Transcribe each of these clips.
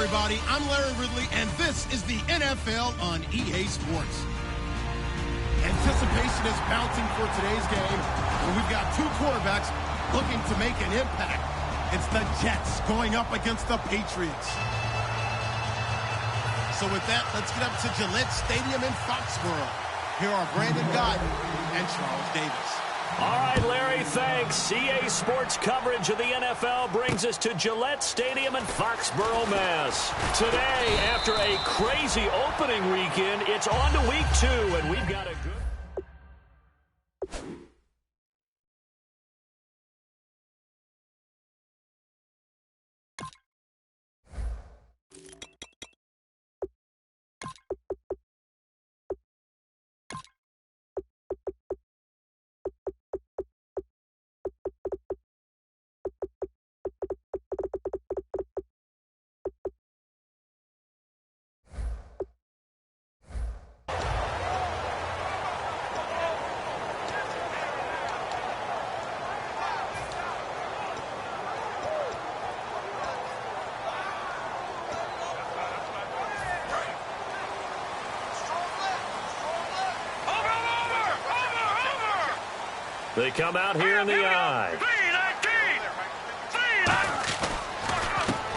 everybody. I'm Larry Ridley, and this is the NFL on EA Sports. Anticipation is mounting for today's game, and we've got two quarterbacks looking to make an impact. It's the Jets going up against the Patriots. So with that, let's get up to Gillette Stadium in Foxborough. Here are Brandon Godden and Charles Davis. All right, Larry, thanks. EA Sports coverage of the NFL brings us to Gillette Stadium in Foxborough, Mass. Today, after a crazy opening weekend, it's on to week 2, and we've got a good... They come out here in the eye.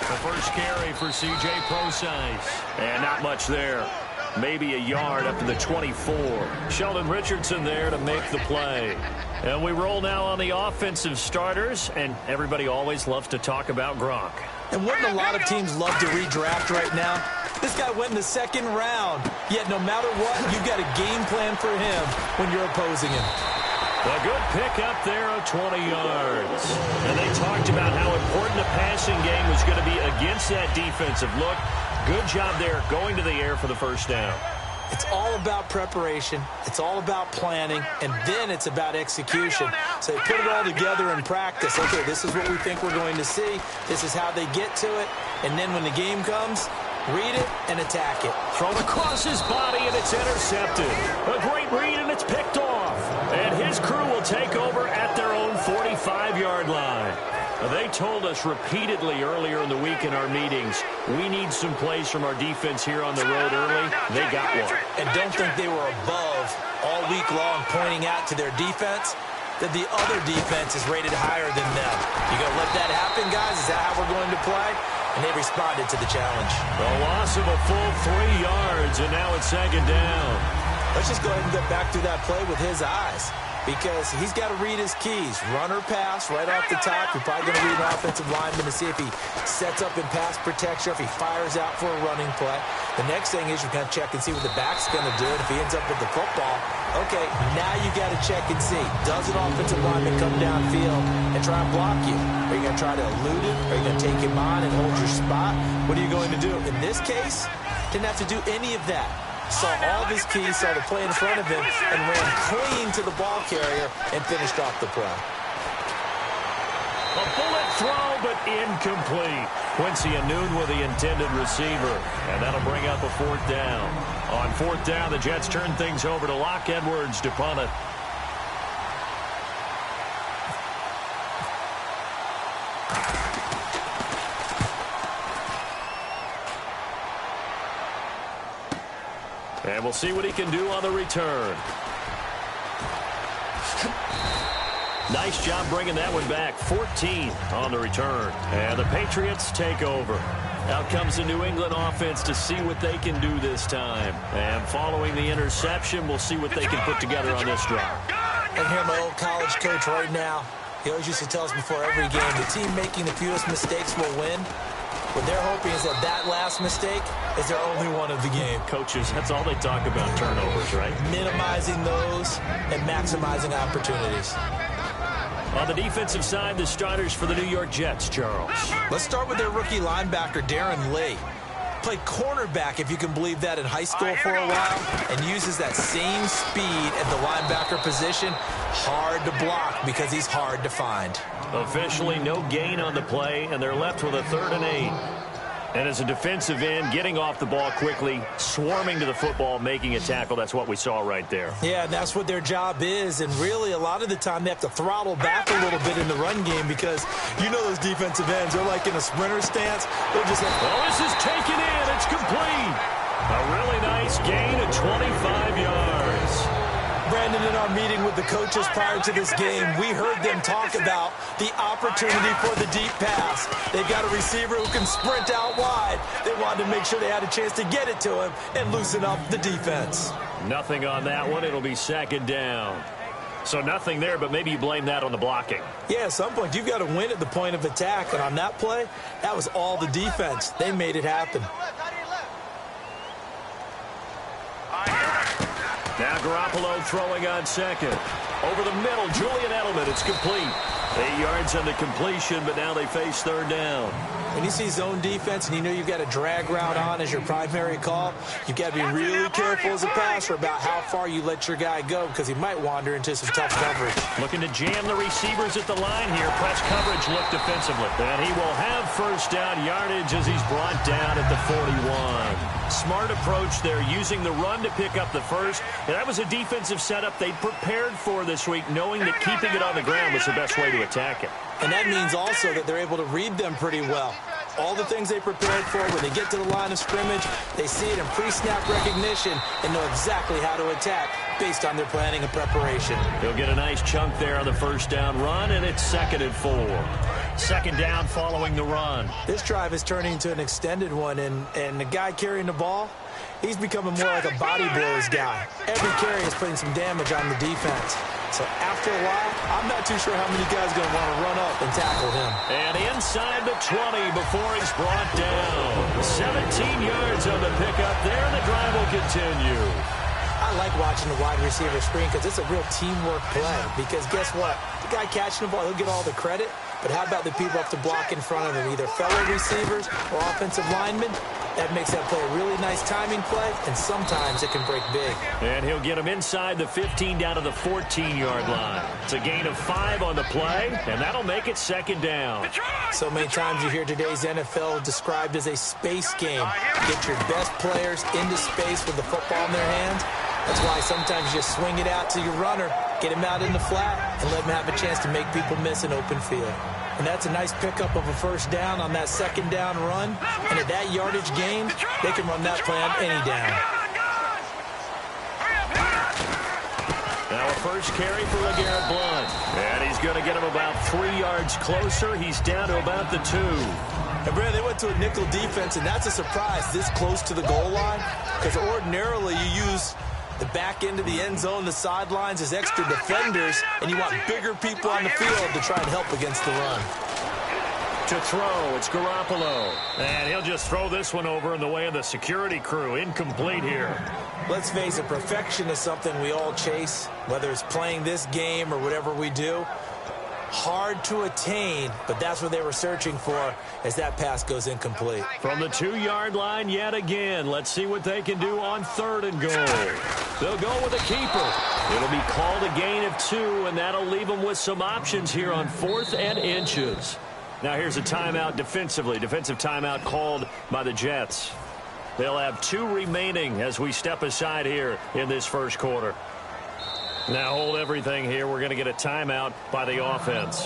The first carry for C.J. Procise. And not much there. Maybe a yard up to the 24. Sheldon Richardson there to make the play. And we roll now on the offensive starters, and everybody always loves to talk about Gronk. And wouldn't a lot of teams love to redraft right now? This guy went in the second round. Yet no matter what, you've got a game plan for him when you're opposing him. A good pick up there of 20 yards. And they talked about how important the passing game was going to be against that defensive look. Good job there going to the air for the first down. It's all about preparation. It's all about planning. And then it's about execution. So they put it all together in practice. Okay, this is what we think we're going to see. This is how they get to it. And then when the game comes, read it and attack it. Thrown across his body, and it's intercepted. A great read, and it's picked off. And his crew will take over at their own 45-yard line. They told us repeatedly earlier in the week in our meetings, we need some plays from our defense here on the road early. They got one. And don't think they were above all week long pointing out to their defense that the other defense is rated higher than them. You going to let that happen, guys? Is that how we're going to play? And they responded to the challenge. A loss of a full 3 yards, and now it's second down. Let's just go ahead and get back through that play with his eyes, because he's got to read his keys. Run or pass right off the top. You're probably going to read an offensive lineman to see if he sets up in pass protection, or if he fires out for a running play. The next thing is you're going to check and see what the back's going to do. And if he ends up with the football, okay, now you got to check and see. Does an offensive lineman come downfield and try and block you? Are you going to try to elude him? Are you going to take him on and hold your spot? What are you going to do? In this case, didn't have to do any of that. Saw all of his keys, saw the play in front of him, and ran clean to the ball carrier and finished off the play. A bullet throw, but incomplete. Quincy Anoon with the intended receiver, and that'll bring up a fourth down. On fourth down, the Jets turn things over to Locke Edwards to punt it. And we'll see what he can do on the return. Nice job bringing that one back. 14 on the return. And the Patriots take over. Out comes the New England offense to see what they can do this time. And following the interception, we'll see what they can put together on this drive. I hear my old college coach right now. He always used to tell us before every game, the team making the fewest mistakes will win. What they're hoping is that last mistake is their only one of the game. Coaches, that's all they talk about, turnovers, right? Minimizing those and maximizing opportunities. On the defensive side, the starters for the New York Jets, Charles. Let's start with their rookie linebacker, Darren Lee. Played cornerback, if you can believe that, in high school for a while, and uses that same speed at the linebacker position. Hard to block because he's hard to find. Officially no gain on the play, and they're left with a 3rd and 8. And as a defensive end, getting off the ball quickly, swarming to the football, making a tackle, that's what we saw right there. Yeah, and that's what their job is. And really, a lot of the time, they have to throttle back a little bit in the run game because you know those defensive ends, they're like in a sprinter stance. They're just like, oh, this is taken in. It's complete. A really nice gain of 25 yards. Brandon, in our meeting with the coaches prior to this game, we heard them talk about the opportunity for the deep pass. They've got a receiver who can sprint out wide. They wanted to make sure they had a chance to get it to him and loosen up the defense. Nothing on that one. It'll be second down. So nothing there, but maybe you blame that on the blocking. Yeah, at some point, you've got to win at the point of attack. And on that play, that was all the defense. They made it happen. Now Garoppolo throwing on second. Over the middle, Julian Edelman. It's complete. 8 yards on the completion, but now they face third down. When you see zone defense and you know you've got a drag route on as your primary call, you've got to be really careful as a passer about how far you let your guy go because he might wander into some tough coverage. Looking to jam the receivers at the line here. Press coverage look defensively. And he will have first down yardage as he's brought down at the 41. Smart approach there, using the run to pick up the first. And that was a defensive setup they'd prepared for this week, knowing that keeping it on the ground was the best way to attack it. And that means also that they're able to read them pretty well. All the things they prepared for, when they get to the line of scrimmage, they see it in pre-snap recognition and know exactly how to attack based on their planning and preparation. He'll get a nice chunk there on the first down run, and it's 2nd and 4. Second down following the run. This drive is turning into an extended one, and the guy carrying the ball, he's becoming more like a body blows guy. Every carry is putting some damage on the defense. So after a while, I'm not too sure how many guys are going to want to run up and tackle him. And inside the 20 before he's brought down. 17 yards on the pickup there, and the drive will continue. I like watching the wide receiver screen because it's a real teamwork play. Because guess what? The guy catching the ball, he'll get all the credit. But how about the people up to block in front of him, either fellow receivers or offensive linemen? That makes that play a really nice timing play, and sometimes it can break big. And he'll get him inside the 15 down to the 14-yard line. It's a gain of 5 on the play, and that'll make it second down. So many times you hear today's NFL described as a space game. Get your best players into space with the football in their hands. That's why sometimes you just swing it out to your runner, get him out in the flat, and let him have a chance to make people miss an open field. And that's a nice pickup of a first down on that second down run. And at that yardage gain, they can run that play on any down. Now a first carry for LeGarrette Blount. And he's going to get him about 3 yards closer. He's down to about the 2. And Brad, they went to a nickel defense, and that's a surprise this close to the goal line. Because ordinarily you use the back end of the end zone, the sidelines as extra defenders, and you want bigger people on the field to try and help against the run. To throw, it's Garoppolo. And he'll just throw this one over in the way of the security crew. Incomplete here. Let's face it, perfection is something we all chase, whether it's playing this game or whatever we do. Hard to attain, but that's what they were searching for as that pass goes incomplete. From the 2-yard line yet again. Let's see what they can do on 3rd and goal. They'll go with a keeper. It'll be called a gain of 2, and that'll leave them with some options here on 4th and inches. Now here's a timeout defensively. Defensive timeout called by the Jets. They'll have 2 remaining as we step aside here in this first quarter. Now hold everything here. We're going to get a timeout by the offense.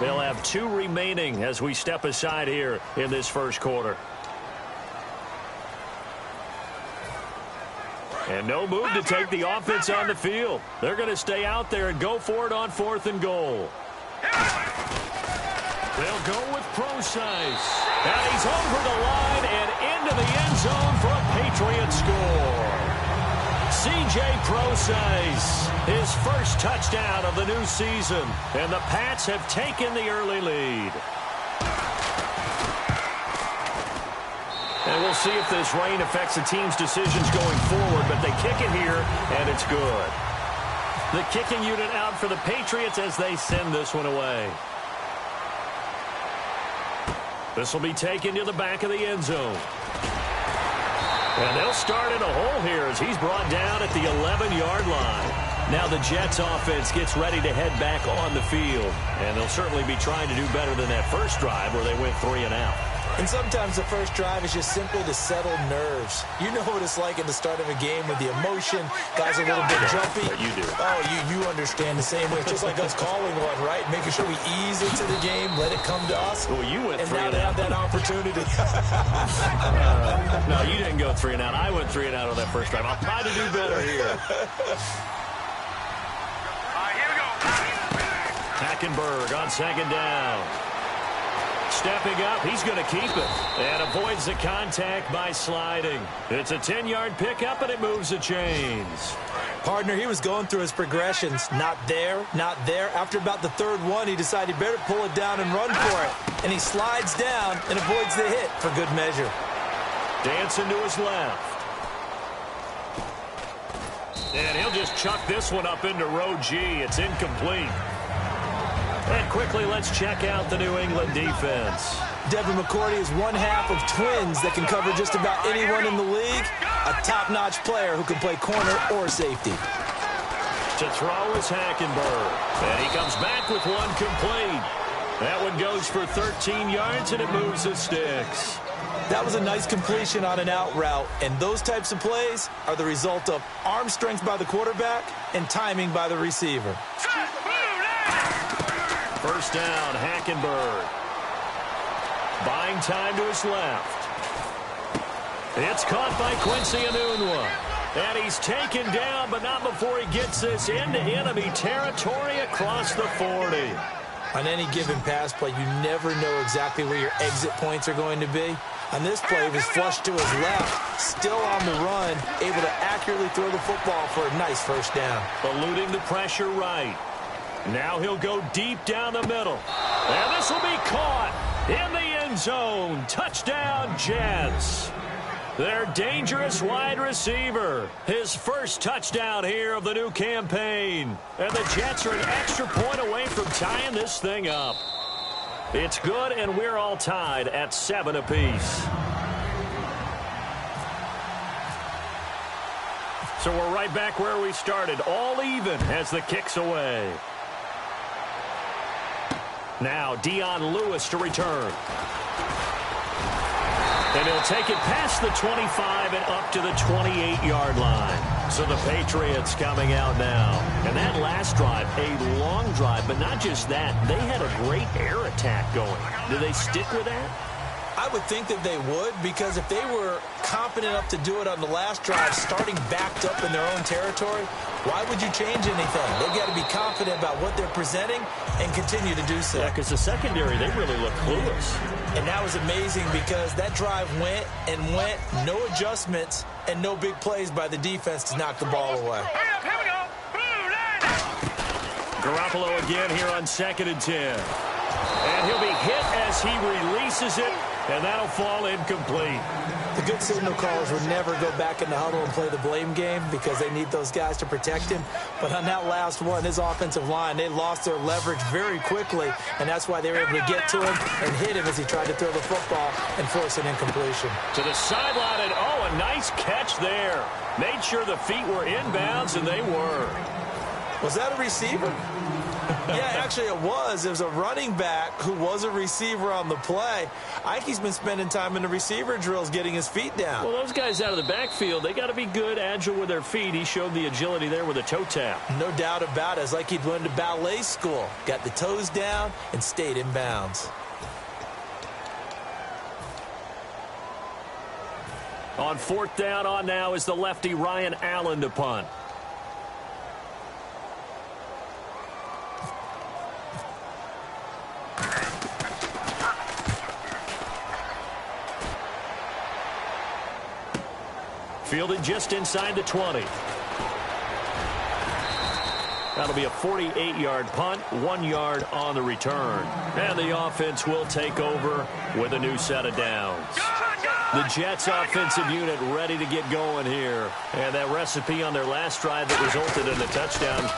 They'll have 2 remaining as we step aside here in this first quarter. And no move to take the offense on the field. They're going to stay out there and go for it on 4th and goal. They'll go with Procise. And he's over the line and into the end zone for a Patriot score. C.J. Procise, his first touchdown of the new season. And the Pats have taken the early lead. And we'll see if this rain affects the team's decisions going forward, but they kick it here, and it's good. The kicking unit out for the Patriots as they send this one away. This will be taken to the back of the end zone. And they'll start in a hole here as he's brought down at the 11-yard line. Now the Jets offense gets ready to head back on the field. And they'll certainly be trying to do better than that first drive where they went 3 and out. And sometimes the first drive is just simply to settle nerves. You know what it's like at the start of a game with the emotion. Guys are a little bit jumpy. But you do. Oh, you understand the same way. It's just like us calling one, right? Making sure we ease into the game, let it come to us. Well, you went and 3 now and they out. have that opportunity. No, you didn't go 3 and out. I went 3 and out on that first drive. I'll try to do better here. Hackenberg on second down. Stepping up, he's going to keep it. And avoids the contact by sliding. It's a 10-yard pickup, and it moves the chains. Partner, he was going through his progressions. Not there, not there. After about the third one, he decided he better pull it down and run for it. And he slides down and avoids the hit for good measure. Dancing to his left. And he'll just chuck this one up into row G. It's incomplete. And quickly, let's check out the New England defense. Devin McCourty is one half of twins that can cover just about anyone in the league. A top-notch player who can play corner or safety. To throw is Hackenberg. And he comes back with one complete. That one goes for 13 yards, and it moves the sticks. That was a nice completion on an out route, and those types of plays are the result of arm strength by the quarterback and timing by the receiver. First down, Hackenberg. Buying time to his left. It's caught by Quincy Enunwa. And he's taken down, but not before he gets this into enemy territory across the 40. On any given pass play, you never know exactly where your exit points are going to be. On this play, he was flushed to his left, still on the run, able to accurately throw the football for a nice first down. Eluding the pressure right. Now he'll go deep down the middle. And this will be caught in the end zone. Touchdown, Jets. Their dangerous wide receiver. His first touchdown here of the new campaign. And the Jets are an extra point away from tying this thing up. It's good, and we're all tied at 7 apiece. So we're right back where we started, all even as the kick's away. Now Dion Lewis to return. And he'll take it past the 25 and up to the 28-yard line. So the Patriots coming out now. And that last drive, a long drive, but not just that. They had a great air attack going. Do they stick with that? I would think that they would, because if they were competent enough to do it on the last drive, starting backed up in their own territory, why would you change anything? They've got to be confident about what they're presenting and continue to do so. Yeah, because the secondary, they really look clueless. And that was amazing because that drive went and went, no adjustments, and no big plays by the defense to knock the ball away. Garoppolo again here on 2nd and 10. And he'll be hit as he releases it, and that'll fall incomplete. The good signal callers would never go back in the huddle and play the blame game because they need those guys to protect him. But on that last one, his offensive line, they lost their leverage very quickly, and that's why they were able to get to him and hit him as he tried to throw the football and force an incompletion. To the sideline, and oh, a nice catch there. Made sure the feet were inbounds, and they were. Was that a receiver? Yeah, actually it was. It was a running back who was a receiver on the play. Ike's been spending time in the receiver drills getting his feet down. Well, those guys out of the backfield, they got to be good, agile with their feet. He showed the agility there with a toe tap. No doubt about it. It's like he'd went to ballet school. Got the toes down and stayed in bounds. On 4th down on now is the lefty Ryan Allen to punt. Fielded just inside the 20. That'll be a 48-yard punt, 1 yard on the return. And the offense will take over with a new set of downs. The Jets offensive unit ready to get going here. And that recipe on their last drive that resulted in the touchdown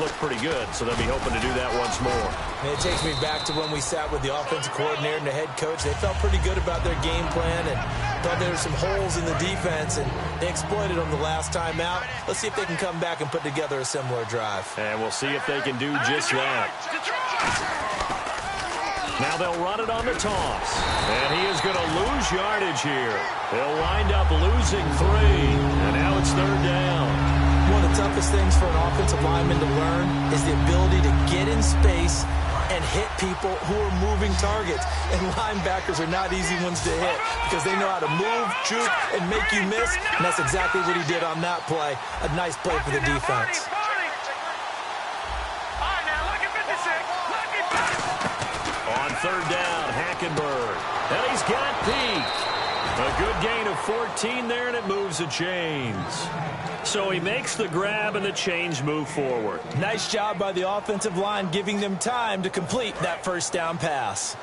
looked pretty good, so they'll be hoping to do that once more. And it takes me back to when we sat with the offensive coordinator and the head coach. They felt pretty good about their game plan and thought there were some holes in the defense, and they exploited them the last time out. Let's see if they can come back and put together a similar drive. And we'll see if they can do just that. Now they'll run it on the toss. And he is going to lose yardage here. They'll wind up losing 3. And now it's 3rd down. One of the toughest things for an offensive lineman to learn is the ability to get in space and hit people who are moving targets. And linebackers are not easy ones to hit because they know how to move, juke, and make you miss. And that's exactly what he did on that play. A nice play for the defense. On 3rd down, Hackenberg. And he's got Peak. A good gain of 14 there, and it moves the chains. So he makes the grab, and the chains move forward. Nice job by the offensive line, giving them time to complete that 1st down pass.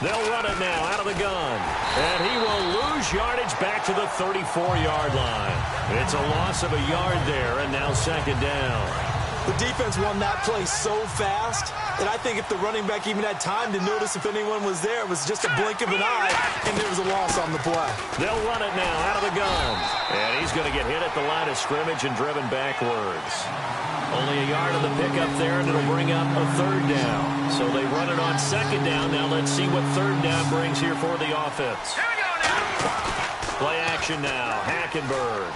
They'll run it now out of the gun. And he will lose yardage back to the 34-yard line. It's a loss of a yard there, and now 2nd down. The defense won that play so fast that I think if the running back even had time to notice if anyone was there, it was just a blink of an eye, and there was a loss on the play. They'll run it now out of the gun. And he's going to get hit at the line of scrimmage and driven backwards. Only a yard of the pickup there, and it'll bring up a 3rd down. So they run it on 2nd down. Now let's see what 3rd down brings here for the offense. Play action now. Hackenberg.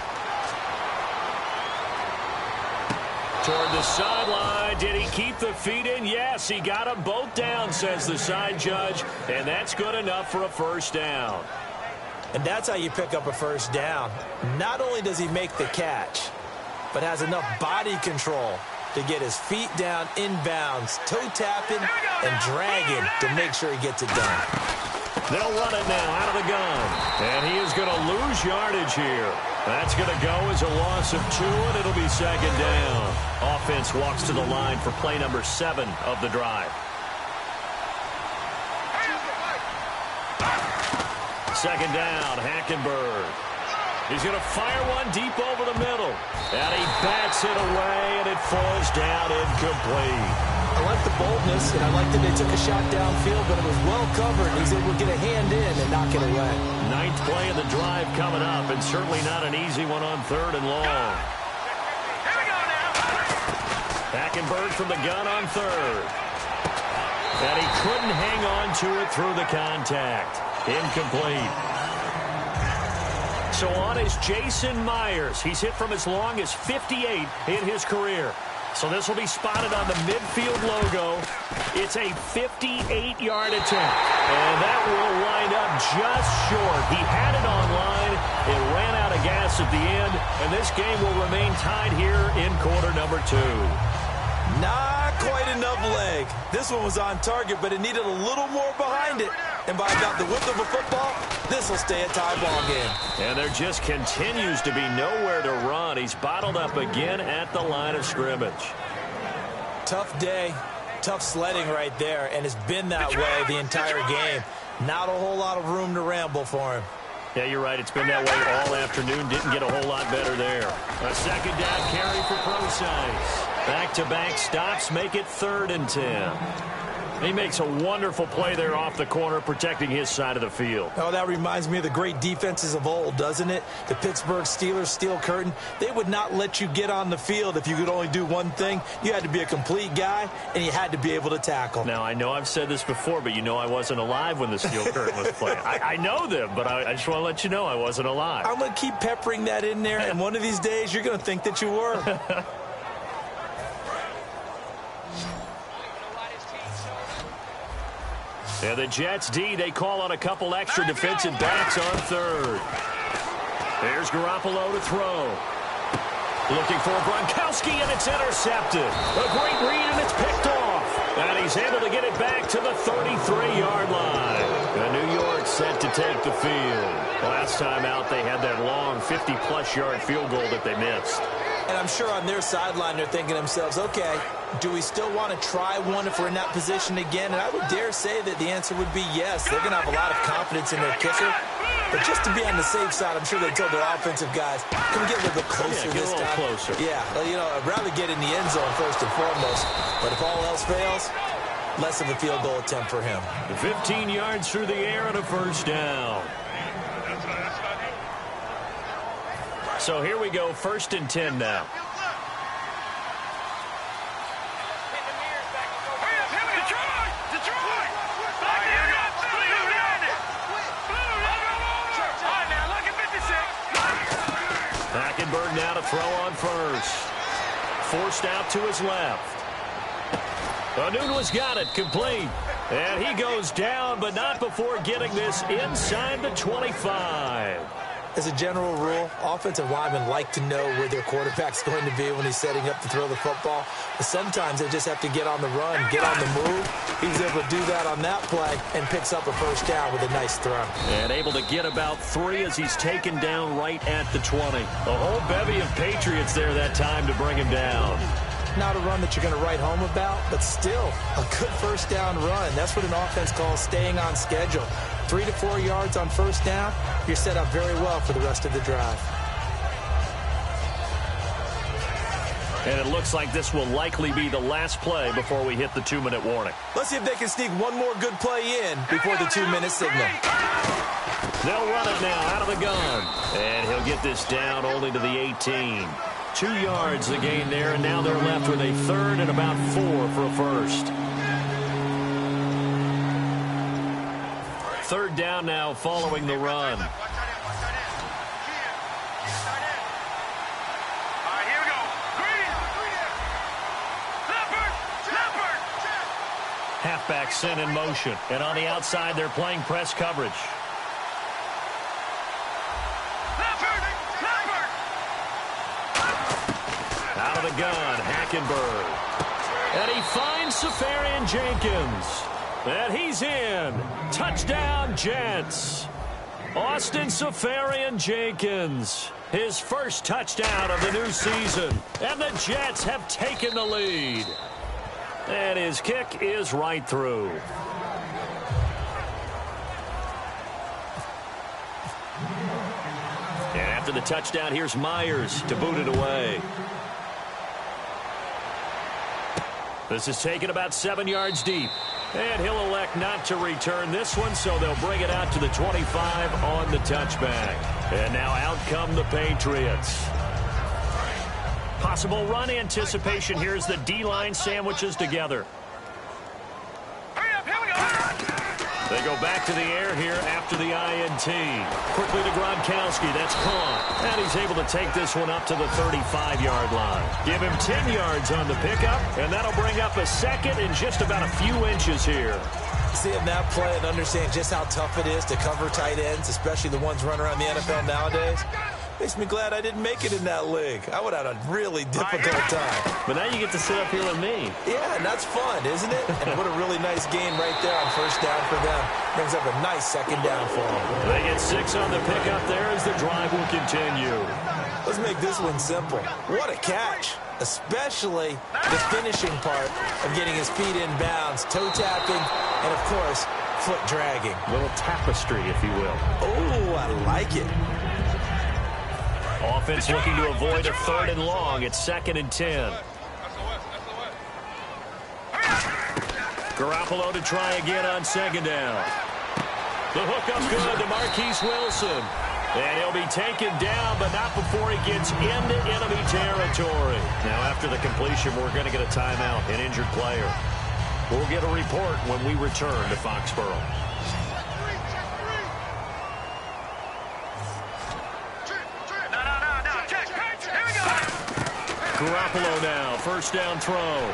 Toward the sideline. Did he keep the feet in? Yes, he got them both down, says the side judge. And that's good enough for a 1st down. And that's how you pick up a 1st down. Not only does he make the catch, but has enough body control to get his feet down inbounds, toe tapping and dragging to make sure he gets it done. They'll run it now out of the gun. And he is going to lose yardage here. That's going to go as a loss of 2, and it'll be 2nd down. Offense walks to the line for play number 7 of the drive. 2nd down, Hackenberg. He's going to fire one deep over the middle. And he bats it away, and it falls down incomplete. I like the boldness, and I like that they took a shot downfield, but it was well covered. He's able to get a hand in and knock it away. 9th play of the drive coming up, and certainly not an easy one on 3rd and long. Hackenberg from the gun on 3rd. And he couldn't hang on to it through the contact. Incomplete. So on is Jason Myers. He's hit from as long as 58 in his career. So this will be spotted on the midfield logo. It's a 58-yard attempt. And that will wind up just short. He had it on line. It ran out of gas at the end. And this game will remain tied here in quarter number 2. Not quite enough leg. This one was on target, but it needed a little more behind it. And by about the width of a football, this will stay a tie ball game. And there just continues to be nowhere to run. He's bottled up again at the line of scrimmage. Tough day, tough sledding right there, and it's been that way the entire game. Not a whole lot of room to ramble for him. Yeah, you're right. It's been that way all afternoon. Didn't get a whole lot better there. A 2nd down carry for Procise. Back-to-back stops make it 3rd and 10. He makes a wonderful play there off the corner, protecting his side of the field. Oh, that reminds me of the great defenses of old, doesn't it? The Pittsburgh Steelers steel curtain. They would not let you get on the field if you could only do one thing. You had to be a complete guy, and you had to be able to tackle. Now, I know I've said this before, but you know I wasn't alive when the steel curtain was playing. I know them, but I just want to let you know I wasn't alive. I'm going to keep peppering that in there, and one of these days you're going to think that you were. And the Jets D, they call on a couple extra defensive backs on 3rd. There's Garoppolo to throw. Looking for Gronkowski, and it's intercepted. A great read, and it's picked off. And he's able to get it back to the 33-yard line. And New York set to take the field. Last time out, they had that long 50-plus yard field goal that they missed. And I'm sure on their sideline they're thinking to themselves, okay, do we still want to try one if we're in that position again? And I would dare say that the answer would be yes. They're going to have a lot of confidence in their kicker. But just to be on the safe side, I'm sure they told their offensive guys, can we get a little bit closer this time? Get a little closer. Yeah, well, you know, I'd rather get in the end zone first and foremost. But if all else fails, less of a field goal attempt for him. 15 yards through the air and a 1st down. So here we go, 1st and 10 now. Hackenberg now to throw on first. Forced out to his left. Anunua's got it, complete. And he goes down, but not before getting this inside the 25. As a general rule, offensive linemen like to know where their quarterback's going to be when he's setting up to throw the football. But sometimes they just have to get on the run, get on the move. He was able to do that on that play and picks up a first down with a nice throw. And able to get about 3 as he's taken down right at the 20. A whole bevy of Patriots there that time to bring him down. Not a run that you're going to write home about, but still a good first down run. That's what an offense calls staying on schedule. 3 to 4 yards on first down, you're set up very well for the rest of the drive. And it looks like this will likely be the last play before we hit the 2-minute warning. Let's see if they can sneak one more good play in before the 2-minute signal. They'll run it now out of the gun. And he'll get this down only to the 18. 2 yards the gain there, and now they're left with a 3rd and about 4 for a first. 3rd down now following the run. Halfback sent in motion, and on the outside they're playing press coverage. Out of the gun, Hackenberg. And he finds Safarian Jenkins. And he's in. Touchdown, Jets. Austin Safarian Jenkins. His first touchdown of the new season. And the Jets have taken the lead. And his kick is right through. And after the touchdown, here's Myers to boot it away. This is taken about 7 yards deep. And he'll elect not to return this one, so they'll bring it out to the 25 on the touchback. And now out come the Patriots. Possible run anticipation. Here's the D-line sandwiches together. They go back to the air here after the INT. Quickly to Gronkowski. That's caught. And he's able to take this one up to the 35-yard line. Give him 10 yards on the pickup, and that'll bring up a 2nd in just about a few inches here. Seeing that play and understand just how tough it is to cover tight ends, especially the ones running around the NFL nowadays, makes me glad I didn't make it in that league. I would have had a really difficult time. But now you get to sit up here with me. Yeah, and that's fun, isn't it? And what a really nice gain right there on first down for them. Brings up a nice 2nd down for them. They get 6 on the pickup there as the drive will continue. Let's make this one simple. What a catch. Especially the finishing part of getting his feet in bounds, toe tapping, and of course, foot dragging. A little tapestry, if you will. Oh, I like it. Offense looking to avoid a 3rd and long. It's 2nd and 10. Garoppolo to try again on 2nd down. The hookup good to Marquise Wilson. And he'll be taken down, but not before he gets into enemy territory. Now, after the completion, we're going to get a timeout, an injured player. We'll get a report when we return to Foxborough. Garoppolo now, first down throw.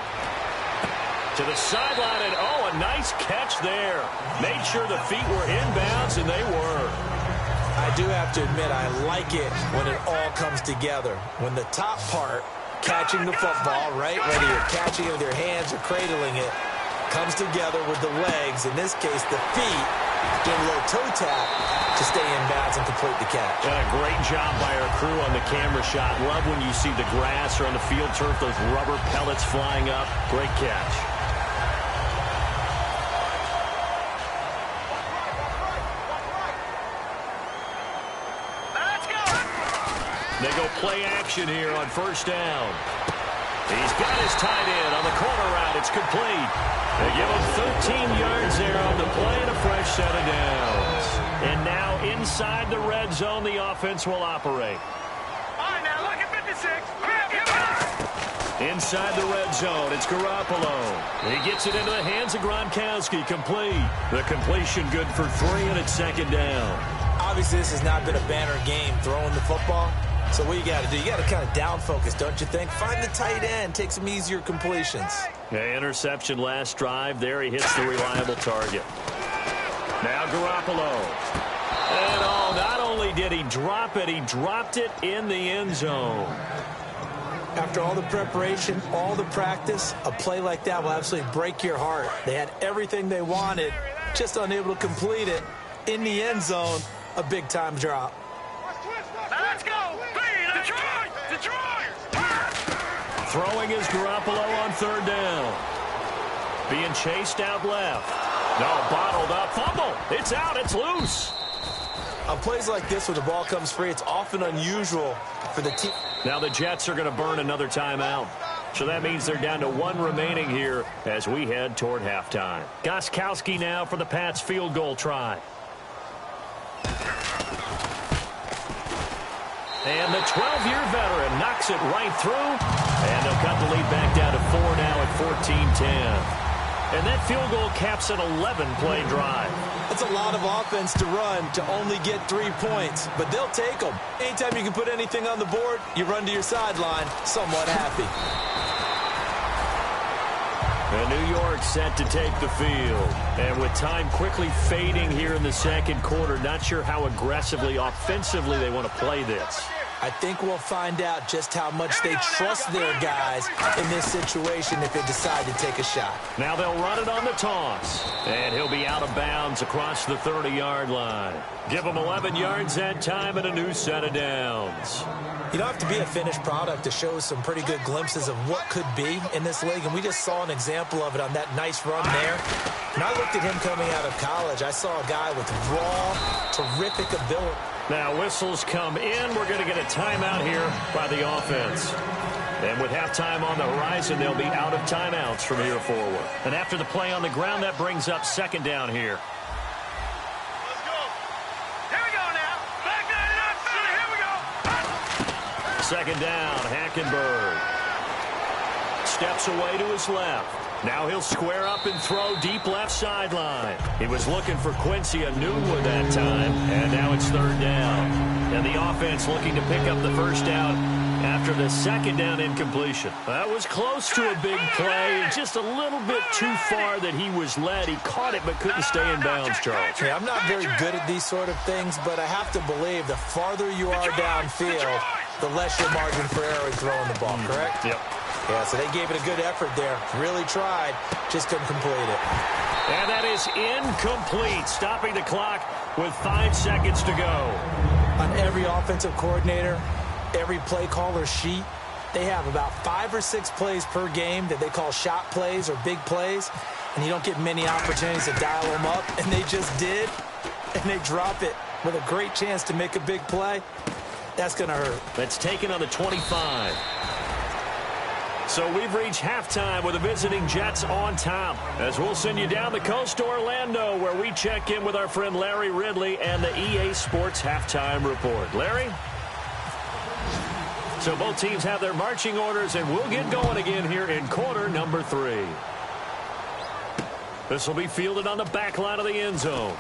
To the sideline, and oh, a nice catch there. Made sure the feet were inbounds, and they were. I do have to admit, I like it when it all comes together. When the top part, catching the football, right, whether you're catching it with your hands or cradling it, comes together with the legs, in this case the feet, doing a little toe tap to stay in bounds and complete the catch. And a great job by our crew on the camera shot. Love when you see the grass or on the field turf, those rubber pellets flying up. Great catch. They go play action here on first down. He's got his tight end on the corner route. It's complete. They give him 13 yards there on the play and a fresh set of downs. And now inside the red zone, the offense will operate. Inside the red zone, it's Garoppolo. He gets it into the hands of Gronkowski, complete. The completion good for 3, and it's second down. Obviously, this has not been a banner game throwing the football. So what you got to do, you got to kind of down focus, don't you think? Find the tight end, take some easier completions. Yeah, interception last drive. There he hits the reliable target. Now Garoppolo. And not only did he drop it, he dropped it in the end zone. After all the preparation, all the practice, a play like that will absolutely break your heart. They had everything they wanted, just unable to complete it. In the end zone, a big-time drop. Let's go! Detroit! Throwing is Garoppolo on third down. Being chased out left. No, bottled up. Fumble. It's out. It's loose. On plays like this, when the ball comes free, it's often unusual for the team. Now the Jets are going to burn another timeout. So that means they're down to 1 remaining here as we head toward halftime. Gostkowski now for the Pats field goal try. And the 12-year veteran knocks it right through. And they'll cut the lead back down to 4 now at 14-10. And that field goal caps an 11-play drive. That's a lot of offense to run to only get 3 points, but they'll take them. Anytime you can put anything on the board, you run to your sideline somewhat happy. And New York set to take the field. And with time quickly fading here in the second quarter, not sure how aggressively, offensively they want to play this. I think we'll find out just how much they trust their guys in this situation if they decide to take a shot. Now they'll run it on the toss. And he'll be out of bounds across the 30-yard line. Give him 11 yards that time and a new set of downs. You don't have to be a finished product to show some pretty good glimpses of what could be in this league, and we just saw an example of it on that nice run there. When I looked at him coming out of college, I saw a guy with raw, terrific ability. Now whistles come in. We're going to get a timeout here by the offense. And with halftime on the horizon, they'll be out of timeouts from here forward. And after the play on the ground, that brings up second down here. Let's go. Here we go now. Back nine it up. Here we go. Second down, Hackenberg. Steps away to his left. Now he'll square up and throw deep left sideline. He was looking for Quincy Enunwa that time, and now it's third down. And the offense looking to pick up the first down after the second down incompletion. That was close to a big play, just a little bit too far that he was led. He caught it but couldn't stay in bounds, Charles. Yeah, I'm not very good at these sort of things, but I have to believe the farther you are downfield, the less your margin for error in throwing the ball, correct? Yep. Yeah, so they gave it a good effort there. Really tried, just couldn't complete it. And that is incomplete, stopping the clock with 5 seconds to go. On every offensive coordinator, every play caller sheet, they have about 5 or 6 plays per game that they call shot plays or big plays, and you don't get many opportunities to dial them up, and they just did, and they drop it with a great chance to make a big play. That's going to hurt. That's taken on the 25. So we've reached halftime with the visiting Jets on top. As we'll send you down the coast to Orlando, where we check in with our friend Larry Ridley and the EA Sports Halftime Report. Larry? So both teams have their marching orders, and we'll get going again here in quarter number 3. This will be fielded on the back line of the end zone.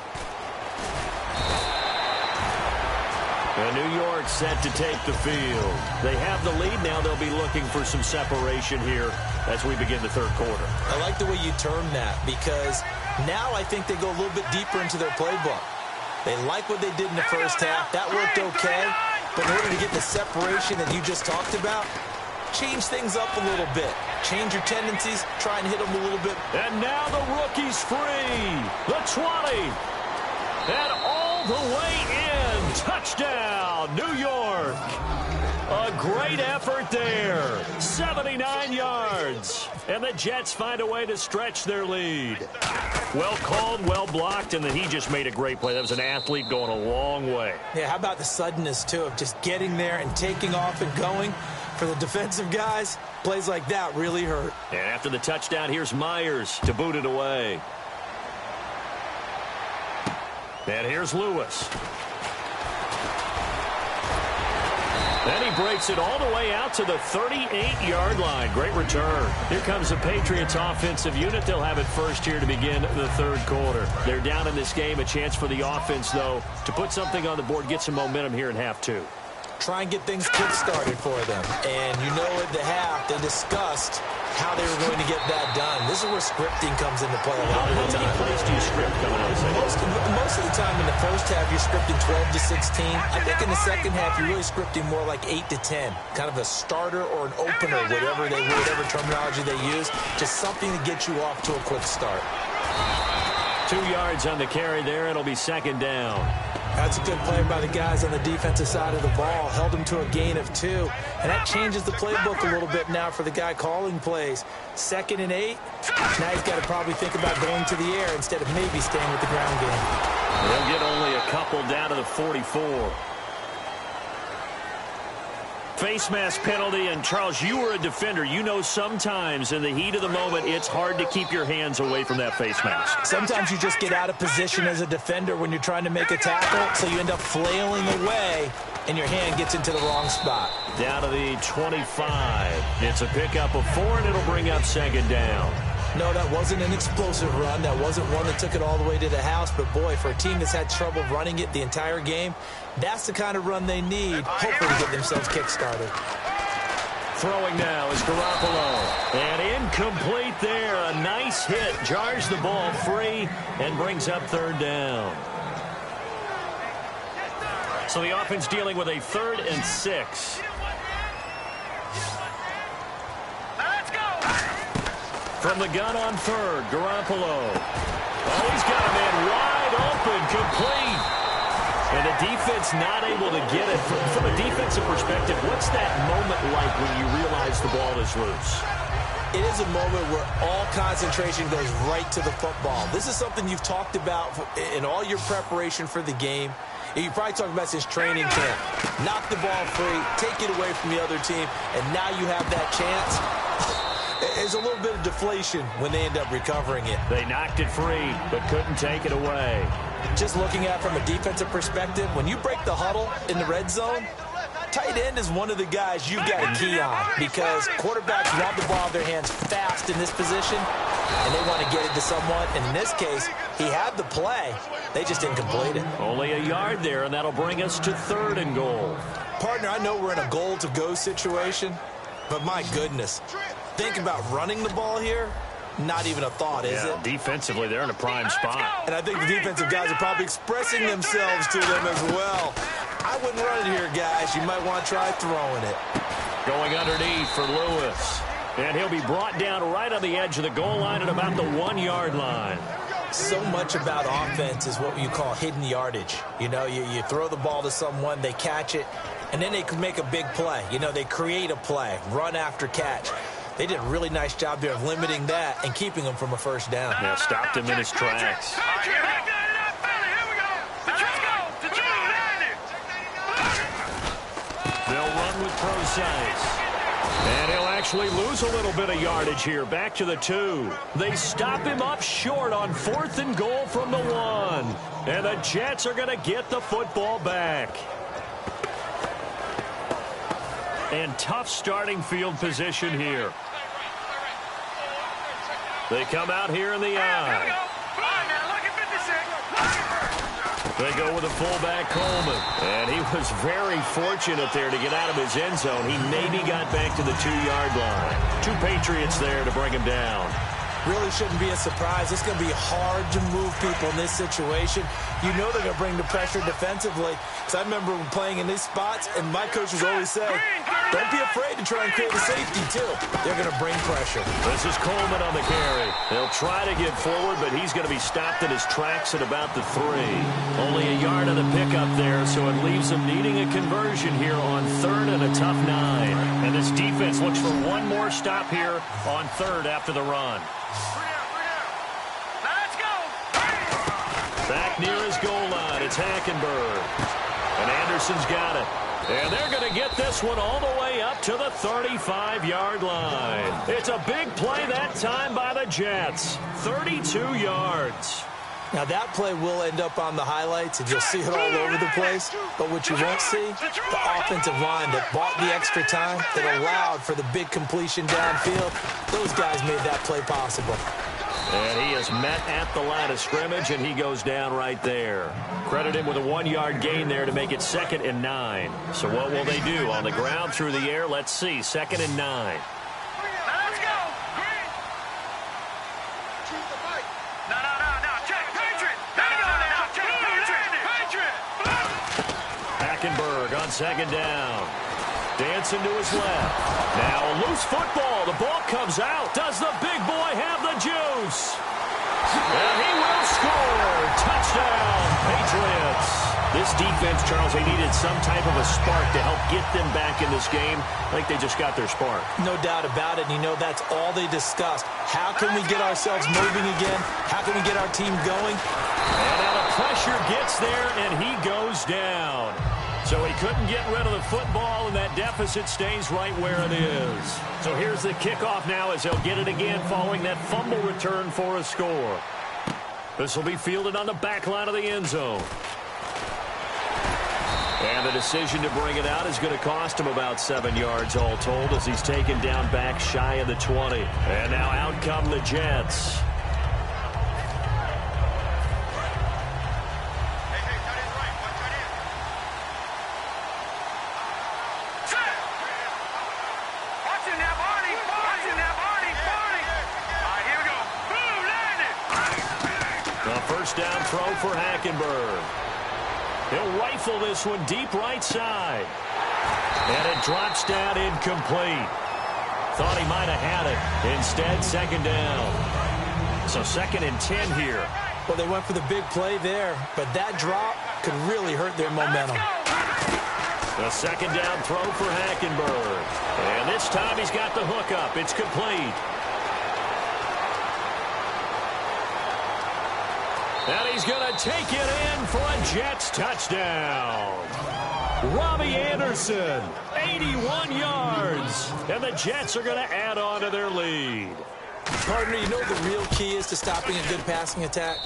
And New York set to take the field. They have the lead. Now they'll be looking for some separation here as we begin the third quarter. I like the way you term that, because now I think they go a little bit deeper into their playbook. They like what they did in the first half. That worked okay. But in order to get the separation that you just talked about, change things up a little bit. Change your tendencies. Try and hit them a little bit. And now the rookie's free. The 20. And all the way in. Touchdown, New York. A great effort there. 79 yards. And the Jets find a way to stretch their lead. Well called, well blocked, and then he just made a great play. That was an athlete going a long way. Yeah, how about the suddenness, too, of just getting there and taking off and going? For the defensive guys, plays like that really hurt. And after the touchdown, here's Myers to boot it away. And here's Lewis. Then he breaks it all the way out to the 38-yard line. Great return. Here comes the Patriots offensive unit. They'll have it first here to begin the third quarter. They're down in this game. A chance for the offense, though, to put something on the board, get some momentum here in half two. Try and get things kick-started for them. And you know at the half, they discussed how they were going to get that done. This is where scripting comes into play a lot of the time. How many plays do you script coming out of the second? Most of the time in the first half, you're scripting 12 to 16. I think in the second half, you're really scripting more like 8 to 10. Kind of a starter or an opener, whatever terminology they use. Just something to get you off to a quick start. 2 yards on the carry there. It'll be second down. That's a good play by the guys on the defensive side of the ball. Held them to a gain of 2. And that changes the playbook a little bit now for the guy calling plays. 2nd and 8. Now he's got to probably think about going to the air instead of maybe staying with the ground game. They'll get only a couple down to the 44. Face mask penalty, and Charles, you were a defender. You know sometimes in the heat of the moment, it's hard to keep your hands away from that face mask. Sometimes you just get out of position as a defender when you're trying to make a tackle, so you end up flailing away, and your hand gets into the wrong spot. Down to the 25. It's a pickup of 4, and it'll bring up second down. No, that wasn't an explosive run. That wasn't one that took it all the way to the house. But, boy, for a team that's had trouble running it the entire game, that's the kind of run they need, hopefully, to get themselves kick-started. Throwing now is Garoppolo. And incomplete there. A nice hit. Jars the ball free and brings up third down. So the offense dealing with a 3rd and 6. From the gun on 3rd, Garoppolo. Oh, he's got a man wide open, complete. And the defense not able to get it. From a defensive perspective, what's that moment like when you realize the ball is loose? It is a moment where all concentration goes right to the football. This is something you've talked about in all your preparation for the game. You probably talked about since training camp. Knock the ball free, take it away from the other team, and now you have that chance. There's a little bit of deflation when they end up recovering it. They knocked it free, but couldn't take it away. Just looking at it from a defensive perspective, when you break the huddle in the red zone, tight end is one of the guys you've got to key on because quarterbacks want the ball in their hands fast in this position, and they want to get it to someone. And in this case, he had the play. They just didn't complete it. Only a yard there, and that'll bring us to 3rd and goal. Partner, I know we're in a goal-to-go situation, but my goodness. Think about running the ball here. Not even a thought, is it? Defensively, they're in a prime spot. And I think the defensive guys are probably expressing themselves to them as well. I wouldn't run it here, guys. You might want to try throwing it. Going underneath for Lewis. And he'll be brought down right on the edge of the goal line at about the 1-yard line. So much about offense is what you call hidden yardage. You know, you throw the ball to someone, they catch it, and then they can make a big play. You know, they create a play, run after catch. They did a really nice job there of limiting that and keeping him from a first down. Yeah, stopped him in his tracks. They'll run with Procise. And he'll actually lose a little bit of yardage here. Back to the 2. They stop him up short on 4th and goal from the 1. And the Jets are going to get the football back. And tough starting field position here. They come out here in the eye. They go with a fullback, Coleman. And he was very fortunate there to get out of his end zone. He maybe got back to the 2-yard line. 2 Patriots there to bring him down. Really shouldn't be a surprise. It's going to be hard to move people in this situation. You know they're going to bring the pressure defensively. Because I remember playing in these spots, and my coaches always say, don't be afraid to try and create a safety, too. They're going to bring pressure. This is Coleman on the carry. They'll try to get forward, but he's going to be stopped in his tracks at about the 3. Only a yard of the pickup there, so it leaves them needing a conversion here on 3rd and a tough 9. And this defense looks for one more stop here on 3rd after the run. Back near his goal line, it's Hackenberg. And Anderson's got it. And they're going to get this one all the way up to the 35-yard line. It's a big play that time by the Jets. 32 yards. Now, that play will end up on the highlights, and you'll see it all over the place. But what you won't see, the offensive line that bought the extra time, that allowed for the big completion downfield, those guys made that play possible. And he is met at the line of scrimmage, and he goes down right there. Credit him with a 1-yard gain there to make it 2nd and 9. So what will they do? On the ground, through the air? Let's see. 2nd and 9. On 2nd down. Dancing to his left. Now a loose football. The ball comes out. Does the big boy have the juice? And he will score. Touchdown, Patriots. This defense, Charles, they needed some type of a spark to help get them back in this game. I think they just got their spark. No doubt about it. And you know that's all they discussed. How can we get ourselves moving again? How can we get our team going? And now the pressure gets there, and he goes down. So he couldn't get rid of the football, and that deficit stays right where it is. So here's the kickoff now as they'll get it again following that fumble return for a score. This will be fielded on the back line of the end zone. And the decision to bring it out is going to cost him about 7 yards all told as he's taken down back shy of the 20. And now out come the Jets. Down throw for Hackenberg. He'll rifle this one deep right side. And it drops down incomplete. Thought he might have had it. Instead, 2nd down. So 2nd and 10 here. Well, they went for the big play there, but that drop could really hurt their momentum. The 2nd down throw for Hackenberg. And this time he's got the hook up. It's complete. And he's going to take it in for a Jets touchdown. Robbie Anderson, 81 yards. And the Jets are going to add on to their lead. Partner, you know the real key is to stopping a good passing attack?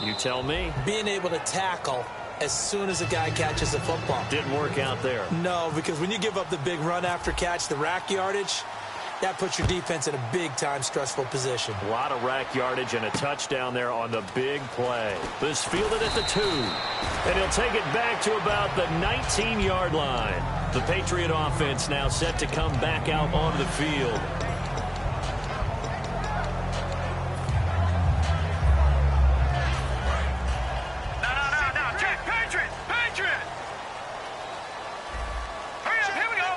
You tell me. Being able to tackle as soon as a guy catches the football. Didn't work out there. No, because when you give up the big run after catch, the rack yardage, that puts your defense in a big-time stressful position. A lot of rack yardage and a touchdown there on the big play. This fielded at the 2. And he'll take it back to about the 19-yard line. The Patriot offense now set to come back out onto the field. No, check, Patriot! Hurry up, here we go!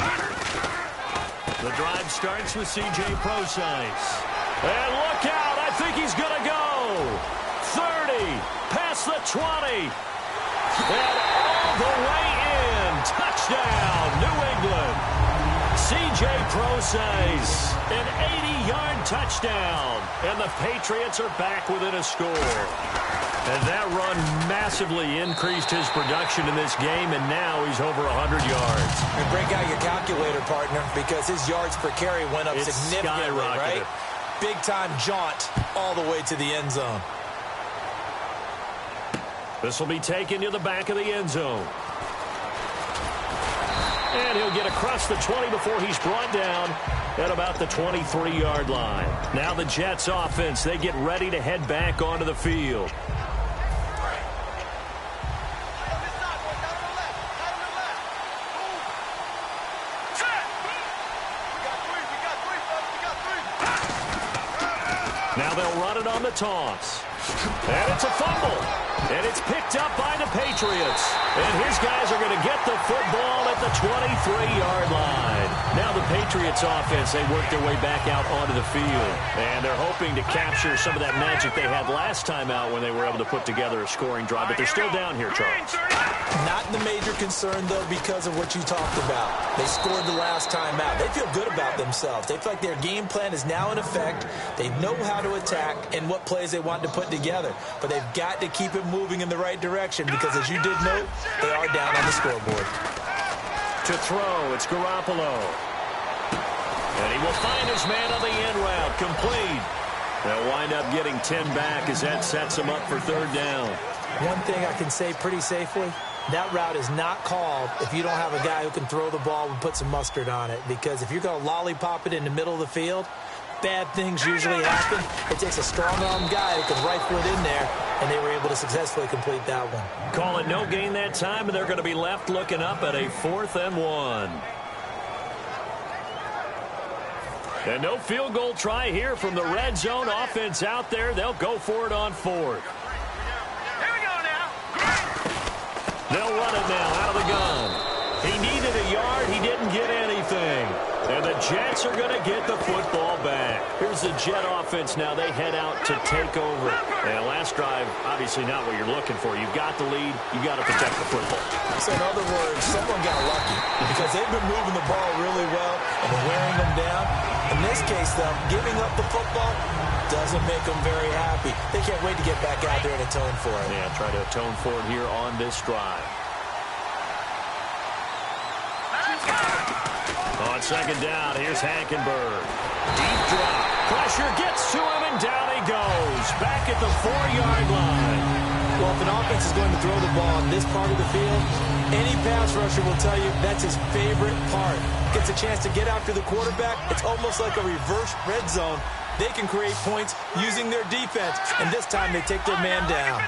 The drive starts with C.J. Prosise. And look out, I think he's going to go. 30, past the 20. And all the way in. Touchdown, New England. C.J. Prosise, an 80-yard touchdown. And the Patriots are back within a score. And that run massively increased his production in this game, and now he's over 100 yards. And break out your calculator, partner, because his yards per carry went up significantly, right? Big-time jaunt all the way to the end zone. This will be taken to the back of the end zone. And he'll get across the 20 before he's brought down at about the 23-yard line. Now the Jets offense, they get ready to head back onto the field. Now they'll run it on the toss. And it's a fumble. And it's picked up by the Patriots. And his guys are going to get the football at the 23-yard line. Now the Patriots offense, they work their way back out onto the field. And they're hoping to capture some of that magic they had last time out when they were able to put together a scoring drive. But they're still down here, Charles. Not the major concern, though, because of what you talked about. They scored the last time out. They feel good about themselves. They feel like their game plan is now in effect. They know how to attack and what plays they want to put together. But they've got to keep it moving in the right direction because, as you did note, they are down on the scoreboard. To throw, it's Garoppolo. And he will find his man on the end route, complete. They'll wind up getting 10 back as that sets them up for third down. One thing I can say pretty safely, that route is not called if you don't have a guy who can throw the ball and put some mustard on it. Because if you're going to lollipop it in the middle of the field, bad things usually happen. It takes a strong-arm guy who can rifle it in there, and they were able to successfully complete that one. Call it no gain that time, and they're going to be left looking up at a 4th and 1. And no field goal try here from the red zone offense out there. They'll go for it on 4th. Here we go now. They'll run it now out of the gun. He needed a yard. He didn't get anything. And the Jets are going to get the football back. Here's the Jet offense now. They head out to take over. And last drive, obviously not what you're looking for. You've got the lead. You've got to protect the football. So in other words, someone got lucky because they've been moving the ball really well and wearing them down. In this case, though, giving up the football doesn't make them very happy. They can't wait to get back out there and atone for it. Yeah, try to atone for it here on this drive. On second down, here's Hankenberg. Deep drop. Pressure gets to him, and down he goes. Back at the 4-yard line. Well, if an offense is going to throw the ball on this part of the field, any pass rusher will tell you that's his favorite part. Gets a chance to get after the quarterback. It's almost like a reverse red zone. They can create points using their defense, and this time they take their man down.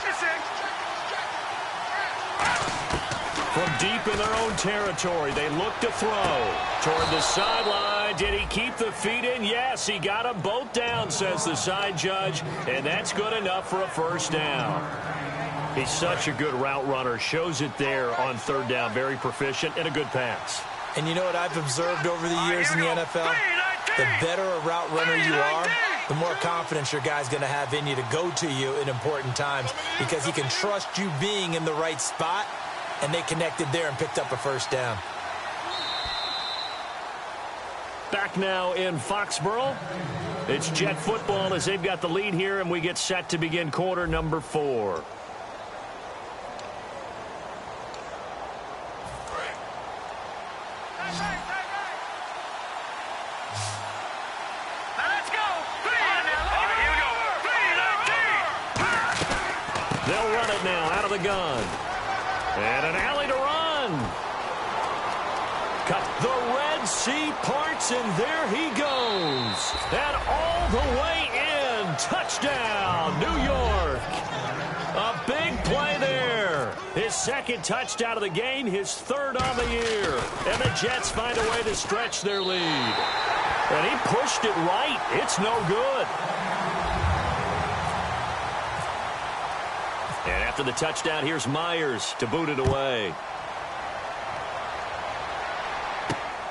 From deep in their own territory, they look to throw. Toward the sideline, did he keep the feet in? Yes, he got them both down, says the side judge, and that's good enough for a first down. He's such a good route runner. Shows it there on third down. Very proficient and a good pass. And you know what I've observed over the years in the NFL? The better a route runner you are, the more confidence your guy's going to have in you to go to you in important times because he can trust you being in the right spot, and they connected there and picked up a first down. Back now in Foxborough. It's Jet football as they've got the lead here, and we get set to begin quarter number 4. They'll run it now out of the gun. And an alley to run. Cut the Red Sea parts, and there he goes. And all the way in. Touchdown, New York. A big play there. His second touchdown of the game, his third on the year. And the Jets find a way to stretch their lead. And he pushed it right. It's no good. And after the touchdown, here's Myers to boot it away.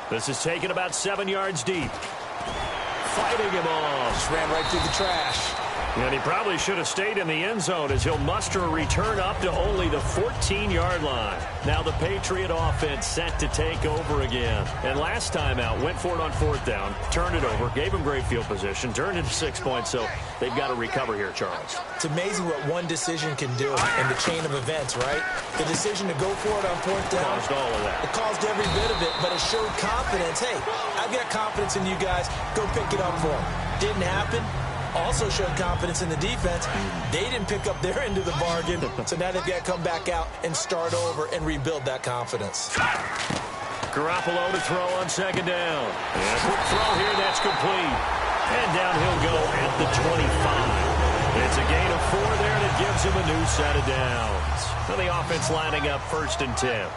This is taken about 7 yards deep. Fighting him off. Just ran right through the trash. And he probably should have stayed in the end zone as he'll muster a return up to only the 14-yard line. Now the Patriot offense set to take over again. And last time out, went for it on 4th down, turned it over, gave him great field position, turned it to 6 points, so they've got to recover here, Charles. It's amazing what one decision can do in the chain of events, right? The decision to go for it on 4th down. Caused all of that. It caused every bit of it, but it showed confidence. Hey, I've got confidence in you guys. Go pick it up for them. Didn't happen. Also showed confidence in the defense. They didn't pick up their end of the bargain, so now they've got to come back out and start over and rebuild that confidence. Garoppolo to throw on second down. And a quick throw here, that's complete. And down he'll go at the 25. It's a gain of 4 there, and it gives him a new set of downs. So the offense lining up 1st and 10.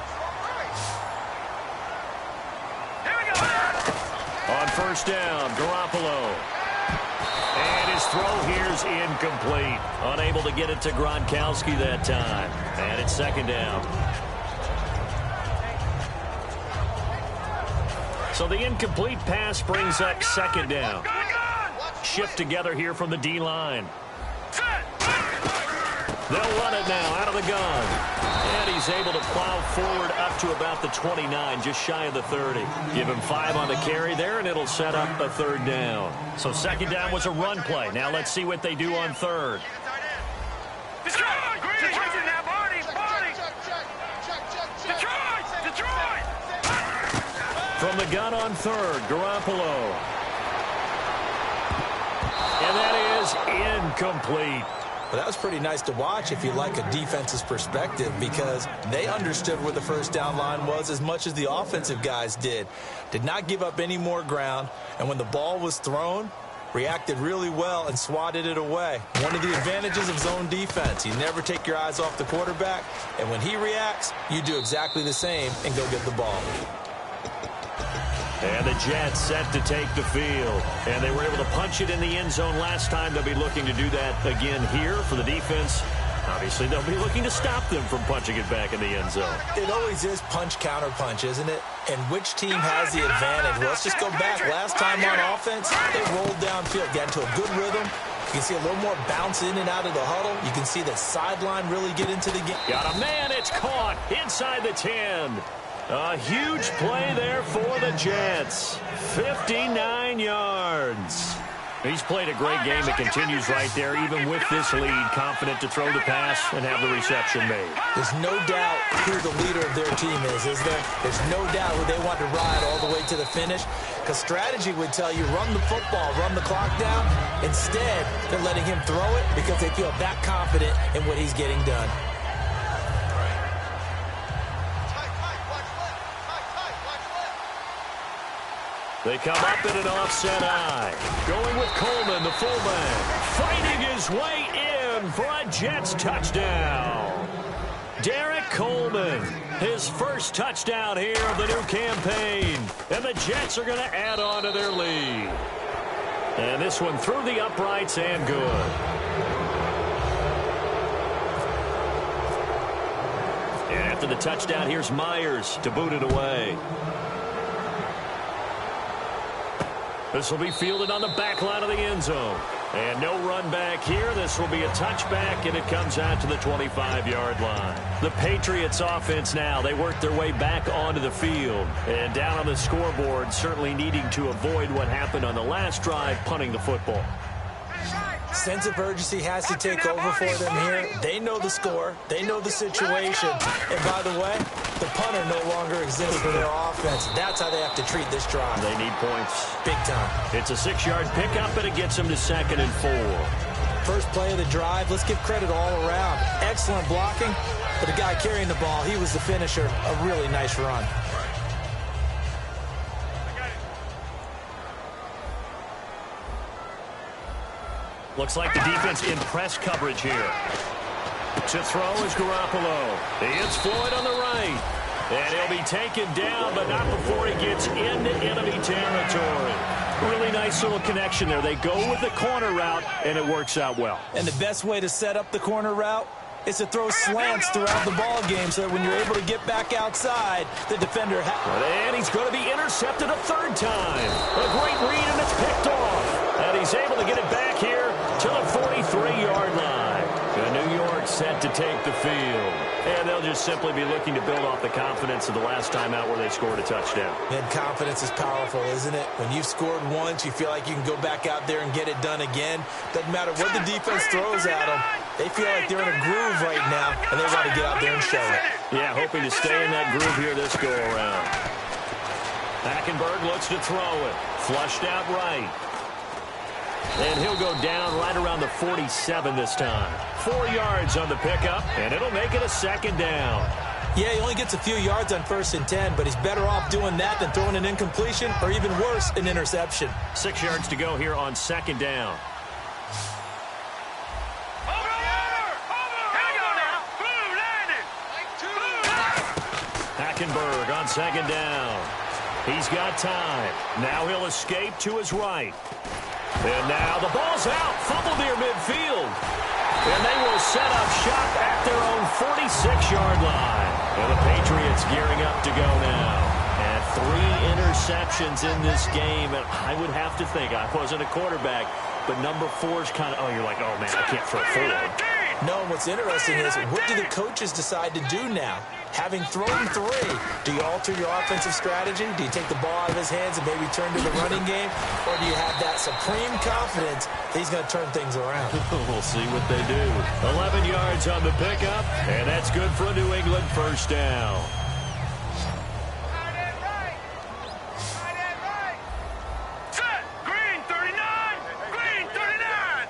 On 1st down, Garoppolo. And his throw here's incomplete. Unable to get it to Gronkowski that time. And it's 2nd down. So the incomplete pass brings up 2nd down. Shift together here from the D-line. They'll run it now out of the gun. And he's able to plow forward up to about the 29, just shy of the 30. Give him 5 on the carry there, and it'll set up a 3rd down. So 2nd down was a run play. Now let's see what they do on 3rd. From the gun on 3rd, Garoppolo. And that is is incomplete. Well, that was pretty nice to watch if you like a defense's perspective, because they understood where the first down line was as much as the offensive guys did. Did not give up any more ground, and when the ball was thrown, reacted really well and swatted it away. One of the advantages of zone defense, you never take your eyes off the quarterback, and when he reacts, you do exactly the same and go get the ball. And the Jets set to take the field. And they were able to punch it in the end zone last time. They'll be looking to do that again here for the defense. Obviously, they'll be looking to stop them from punching it back in the end zone. It always is punch, counter punch, isn't it? And which team has the advantage? Well, let's just go back. Last time on offense, they rolled downfield, got into a good rhythm. You can see a little more bounce in and out of the huddle. You can see that sideline really get into the game. Got a man. It's caught inside the 10. A huge play there for the Jets. 59 yards. He's played a great game. It continues right there, even with this lead. Confident to throw the pass and have the reception made. There's no doubt who the leader of their team is there? There's no doubt who they want to ride all the way to the finish. Because strategy would tell you, run the football, run the clock down. Instead, they're letting him throw it because they feel that confident in what he's getting done. They come up in an offset eye. Going with Coleman, the fullback. Fighting his way in for a Jets touchdown. Derek Coleman, his first touchdown here of the new campaign. And the Jets are going to add on to their lead. And this one through the uprights and good. And after the touchdown, here's Myers to boot it away. This will be fielded on the back line of the end zone. And no run back here. This will be a touchback, and it comes out to the 25-yard line. The Patriots offense now, they work their way back onto the field. And down on the scoreboard, certainly needing to avoid what happened on the last drive, punting the football. Sense of urgency has to take over for them here. They know the score. They know the situation. And by the way, the punter no longer exists for their offense. That's how they have to treat this drive. They need points. Big time. It's a 6-yard pickup, and it gets them to 2nd and 4. First play of the drive, let's give credit all around. Excellent blocking. But the guy carrying the ball, he was the finisher. A really nice run. Looks like the defense in press coverage here. To throw is Garoppolo. It's Floyd on the right. And he'll be taken down, but not before he gets into enemy territory. Really nice little connection there. They go with the corner route, and it works out well. And the best way to set up the corner route is to throw slants throughout the ball game so that when you're able to get back outside, the defender and he's going to be intercepted a 3rd time. A great read, and it's picked off. And he's able to get it back here to the 43-yard line. And New York set to take the field. And they'll just simply be looking to build off the confidence of the last time out where they scored a touchdown. And confidence is powerful, isn't it? When you've scored once, you feel like you can go back out there and get it done again. Doesn't matter what the defense throws at them. They feel like they're in a groove right now, and they want to get out there and show it. Yeah, hoping to stay in that groove here this go-around. Hackenberg looks to throw it. Flushed out right. And he'll go down right around the 47 this time. 4 yards on the pickup, and it'll make it a 2nd down. Yeah, he only gets a few yards on 1st and 10, but he's better off doing that than throwing an incompletion or even worse, an interception. 6 yards to go here on 2nd down. Hackenberg on 2nd down. He's got time. Now he'll escape to his right. And now the ball's out. Fumble near midfield. And they will set up shop at their own 46-yard line. And the Patriots gearing up to go now. And 3 interceptions in this game. And I would have to think, I wasn't a quarterback, but number 4's kind of, you're like, oh, man, I can't throw 4. No, what's interesting is, what do the coaches decide to do now? Having thrown 3, do you alter your offensive strategy? Do you take the ball out of his hands and maybe turn to the running game? Or do you have that supreme confidence that he's going to turn things around? We'll see what they do. 11 yards on the pickup, and that's good for a New England 1st down. Set! Green 39! Green 39!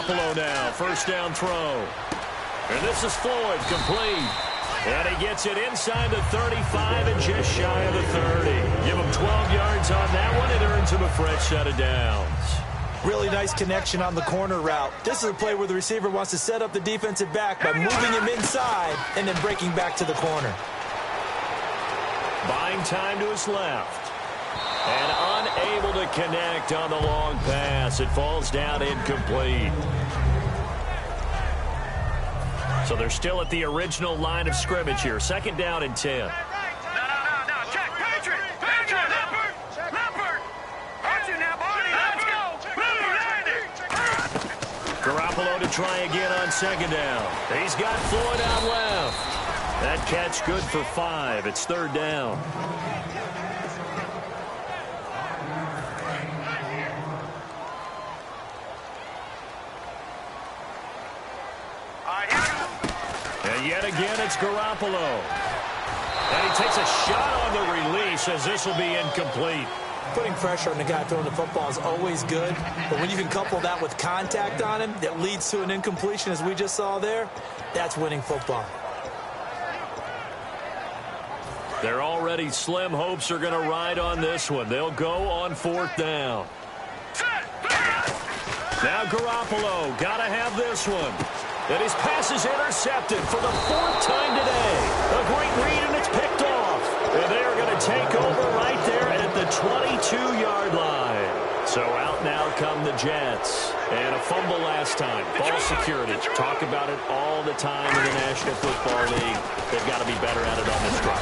Garoppolo now. First down throw. And this is Floyd, complete. And he gets it inside the 35 and just shy of the 30. Give him 12 yards on that one. It earns him a fresh set of downs. Really nice connection on the corner route. This is a play where the receiver wants to set up the defensive back by moving him inside and then breaking back to the corner. Buying time to his left. And unable to connect on the long pass. It falls down incomplete. So they're still at the original line of scrimmage here. Second down and 10. No. Check. Patriot. Leopard. Archie now, Barney. Let's go. Leopard. Garoppolo to try again on second down. He's got Floyd out left. That catch good for 5. It's third down. And yet again, it's Garoppolo. And he takes a shot on the release as this will be incomplete. Putting pressure on the guy throwing the football is always good, but when you can couple that with contact on him that leads to an incompletion, as we just saw there, that's winning football. Their already slim hopes are going to ride on this one. They'll go on fourth down. Now Garoppolo, got to have this one. And his pass is intercepted for the 4th time today. A great read, and it's picked off. And they are going to take over right there at the 22-yard line. So out now come the Jets. And a fumble last time. Ball security. Talk about it all the time in the National Football League. They've got to be better at it on this drive.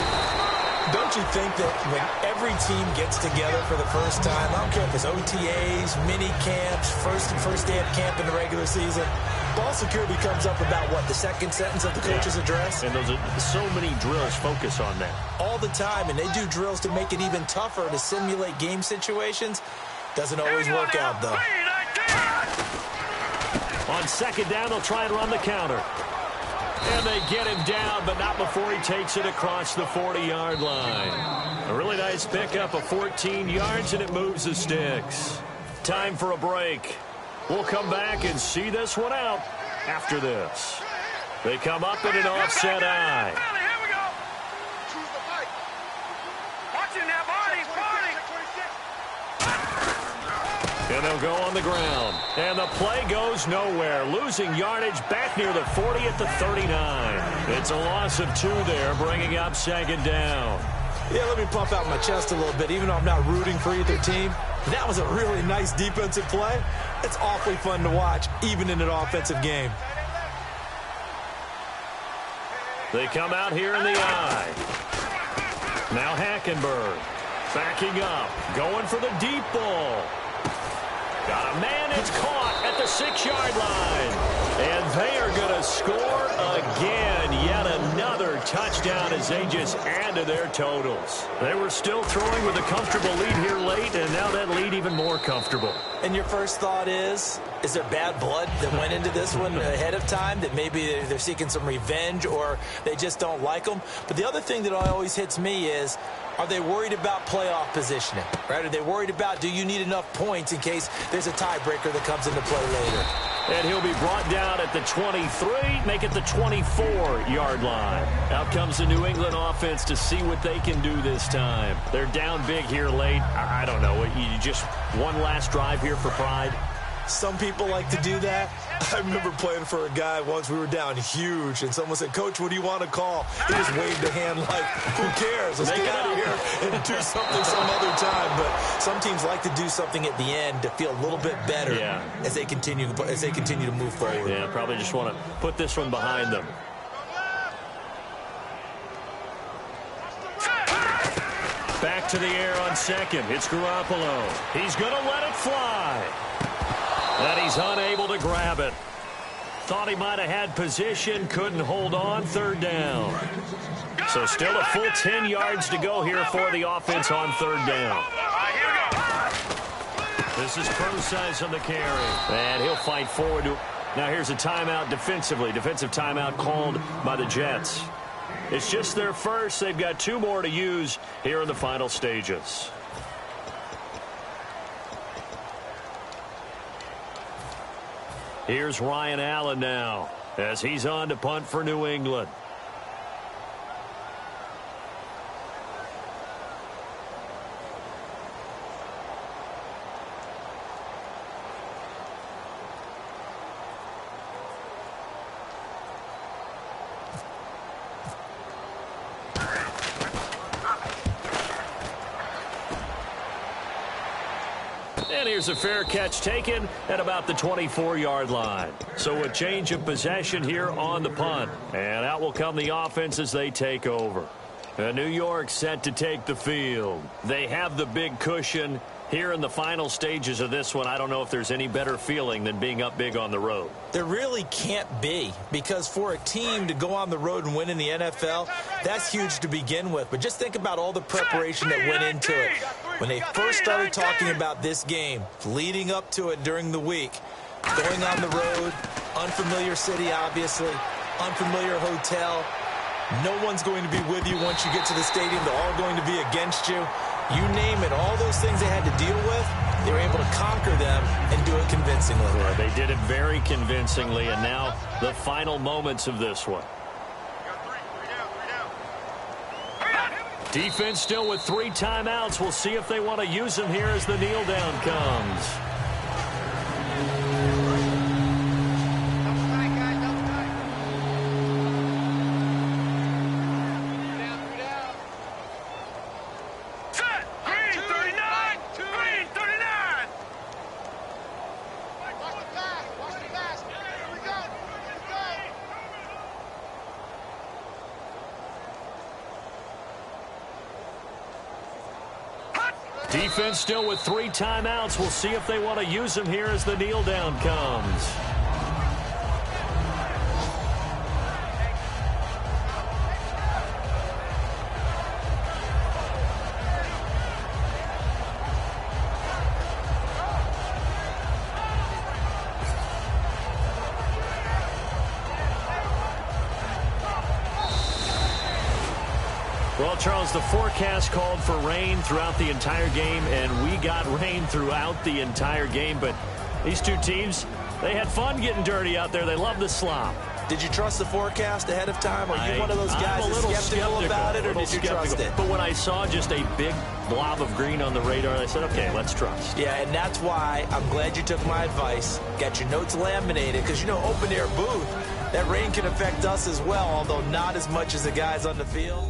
Don't you think that when every team gets together for the first time, I don't care if it's OTAs, mini camps, first day of camp in the regular season, ball security comes up about what, the second sentence of the coach's address? And those are so many drills focus on that. All the time, and they do drills to make it even tougher to simulate game situations. Doesn't always work out, though. On second down, they'll try and run the counter. And they get him down, but not before he takes it across the 40-yard line. A really nice pickup of 14 yards, and it moves the sticks. Time for a break. We'll come back and see this one out after this. They come up in an offset eye. Here we go. Choose the fight. Watch him now, Barney. And they'll go on the ground. And the play goes nowhere. Losing yardage back near the 40 at the 39. It's a loss of 2 there, bringing up second down. Yeah, let me puff out my chest a little bit, even though I'm not rooting for either team. That was a really nice defensive play. It's awfully fun to watch, even in an offensive game. They come out here in the eye. Now Hackenberg backing up, going for the deep ball. Got a man, it's caught at the 6-yard line. And they are going to score again. Yet another touchdown as they just add to their totals. They were still throwing with a comfortable lead here late, and now that lead even more comfortable. And your first thought is there bad blood that went into this one ahead of time, that maybe they're seeking some revenge or they just don't like them? But the other thing that always hits me is, are they worried about playoff positioning? Right? Are they worried about, do you need enough points in case there's a tiebreaker that comes into play later? And he'll be brought down at the 23, make it the 24-yard line. Out comes the New England offense to see what they can do this time. They're down big here late. I don't know. You just one last drive here for pride? Some people like to do that. I remember playing for a guy once. We were down huge, and someone said, "Coach, what do you want to call?" He just waved a hand like, "Who cares? Let's get out of here and do something some other time." But some teams like to do something at the end to feel a little bit better as they continue to move forward. Yeah, probably just want to put this one behind them. Back to the air on second. It's Garoppolo. He's going to let it fly. And he's unable to grab it. Thought he might have had position, couldn't hold on, third down. So still a full 10 yards to go here for the offense on third down. This is Procise on the carry. And he'll fight forward. Now here's a timeout defensively. Defensive timeout called by the Jets. It's just their first. They've got 2 more to use here in the final stages. Here's Ryan Allen now as he's on to punt for New England. And here's a fair catch taken at about the 24-yard line. So a change of possession here on the punt. And out will come the offense as they take over. New York set to take the field. They have the big cushion. Here in the final stages of this one, I don't know if there's any better feeling than being up big on the road. There really can't be, because for a team to go on the road and win in the NFL, that's huge to begin with. But just think about all the preparation that went into it. When they first started talking about this game, leading up to it during the week, going on the road, unfamiliar city, obviously, unfamiliar hotel. No one's going to be with you once you get to the stadium. They're all going to be against you. You name it, all those things they had to deal with, they were able to conquer them and do it convincingly. Well, they did it very convincingly, and now the final moments of this one. Defense still with 3 timeouts. We'll see if they want to use them here as the kneel down comes. Defense still with 3 timeouts. We'll see if they want to use them here as the kneel down comes. Well, Charles, the forecast called for rain throughout the entire game, and we got rain throughout the entire game. But these two teams, they had fun getting dirty out there. They love the slop. Did you trust the forecast ahead of time? Are you one of those guys that's skeptical about it, or did you trust it? But when I saw just a big blob of green on the radar, I said, okay, let's trust. Yeah, and that's why I'm glad you took my advice. Got your notes laminated, because, you know, open-air booth, that rain can affect us as well, although not as much as the guys on the field.